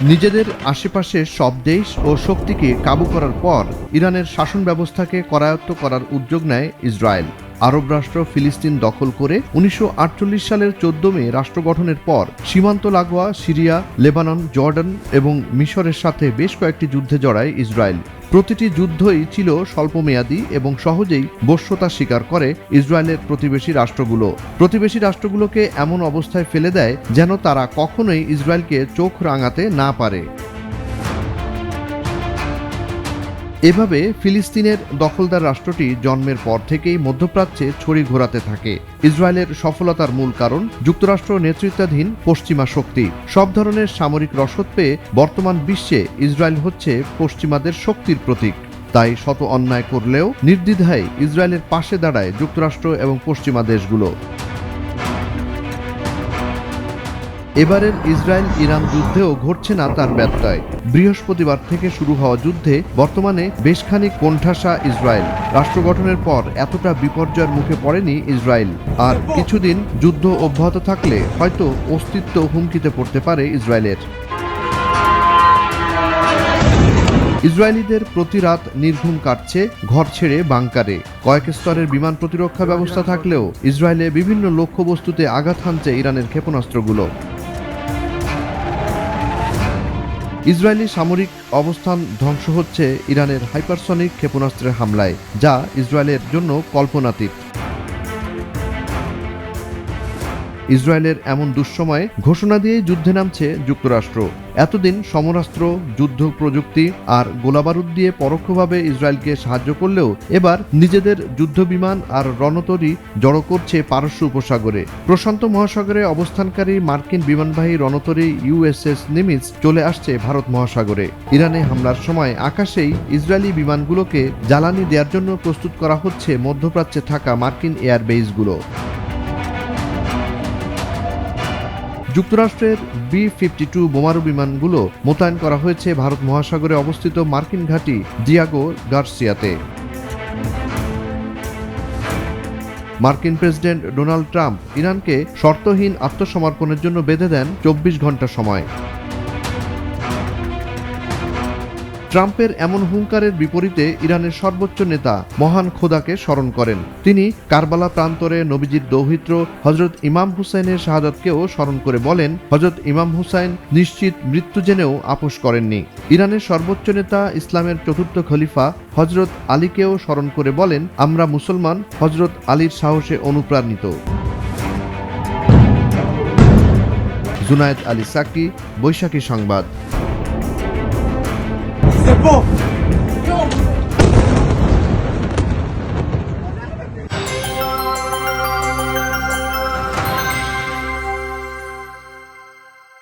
নিজেদের আশেপাশের সব দেশ ও শক্তিকে কাবু করার পর ইরানের শাসন ব্যবস্থাকে করায়ত্ত করার উদ্যোগ নেয় ইসরায়েল। আরব রাষ্ট্র ফিলিস্তিন দখল করে 1948 সালের 14 মে রাষ্ট্র গঠনের পর সীমান্ত লাগোয়া সিরিয়া, লেবানন, জর্ডান এবং মিশরের সাথে বেশ কয়েকটি যুদ্ধে জড়ায় ইসরায়েল। প্রতিটি যুদ্ধই ছিল স্বল্পমেয়াদী এবং সহজেই বশ্যতা স্বীকার করে ইসরায়েলের প্রতিবেশী রাষ্ট্রগুলোকে এমন অবস্থায় ফেলে দেয় যেন তারা কখনোই ইসরায়েলকে চোখ রাঙাতে না পারে। এভাবে ফিলিস্তিনের দখলদার রাষ্ট্রটি জন্মের পর থেকেই মধ্যপ্রাচ্যে ছড়ি ঘোরাতে থাকে। ইসরায়েলের সফলতার মূল কারণ যুক্তরাষ্ট্র নেতৃত্বাধীন পশ্চিমা শক্তি। সব ধরনের সামরিক রসদ পেয়ে বর্তমান বিশ্বে ইসরায়েল হচ্ছে পশ্চিমাদের শক্তির প্রতীক। তাই শত অন্যায় করলেও নির্দ্বিধায় ইসরায়েলের পাশে দাঁড়ায় যুক্তরাষ্ট্র এবং পশ্চিমা দেশগুলো। এবারের ইসরায়েল ইরান যুদ্ধেও ঘটছে না তার ব্যত্যয়। বৃহস্পতিবার থেকে শুরু হওয়া যুদ্ধে বর্তমানে বেশখানিক কোণঠাসা ইসরায়েল। রাষ্ট্র গঠনের পর এতটা বিপর্যয়ের মুখে পড়েনি ইসরায়েল। আর কিছুদিন যুদ্ধ অব্যাহত থাকলে হয়তো অস্তিত্ব হুমকিতে পড়তে পারে ইসরায়েলের। ইসরায়েলিদের প্রতি রাত নির্ঘুম কাটছে ঘর ছেড়ে বাংকারে। কয়েক স্তরের বিমান প্রতিরক্ষা ব্যবস্থা থাকলেও ইসরায়েলে বিভিন্ন লক্ষ্যবস্তুতে আঘাত হানছে ইরানের ক্ষেপণাস্ত্রগুলো। ইসরায়েলি সামরিক অবস্থান ধ্বংস হচ্ছে ইরানের হাইপারসনিক ক্ষেপণাস্ত্রের হামলায়, যা ইসরায়েলের জন্য কল্পনাতীত। ইসরায়েলের এমন দুঃসময়ে ঘোষণা দিয়ে যুদ্ধে নামছে যুক্তরাষ্ট্র। এতদিন সমরাস্ত্র, যুদ্ধ প্রযুক্তি আর গোলাবারুদ দিয়ে পরোক্ষভাবে ইসরায়েলকে সাহায্য করলেও এবার নিজেদের যুদ্ধবিমান আর রণতরী জড়ো করছে পারস্য উপসাগরে। প্রশান্ত মহাসাগরে অবস্থানকারী মার্কিন বিমানবাহী রণতরী USS নিমিৎজ চলে আসছে ভারত মহাসাগরে। ইরানে হামলার সময় আকাশেই ইসরায়েলি বিমানগুলোকে জ্বালানি দেওয়ার জন্য প্রস্তুত করা হচ্ছে মধ্যপ্রাচ্যে থাকা মার্কিন এয়ারবেসগুলো। যুক্তরাষ্ট্রের B-52 বোমারু বিমানগুলো মোতায়েন করা হয়েছে ভারত মহাসাগরে অবস্থিত মার্কিন ঘাঁটি ডিয়াগো গার্সিয়াতে। মার্কিন প্রেসিডেন্ট ডোনাল্ড ট্রাম্প ইরানকে শর্তহীন আত্মসমর্পণের জন্য বেঁধে দেন 24 ঘন্টা সময়। ট্রাম্পের এমন হুঙ্কারের বিপরীতে ইরানের সর্বোচ্চ নেতা মহান খোদাকে স্মরণ করেন। তিনি কারবালা প্রান্তরে নবীজির দৌহিত্র হযরত ইমাম হুসাইনের শাহাদাতকেও স্মরণ করে বলেন, হযরত ইমাম হুসাইন নিশ্চিত মৃত্যু জেনেও আপোষ করেননি। ইরানের সর্বোচ্চ নেতা ইসলামের চতুর্থ খলিফা হযরত আলীকেও স্মরণ করে বলেন, আমরা মুসলমান হযরত আলীর সাহসে অনুপ্রাণিত। জুনায়েদ আলী সাকি, বৈশাখী সংবাদ। C'est bon!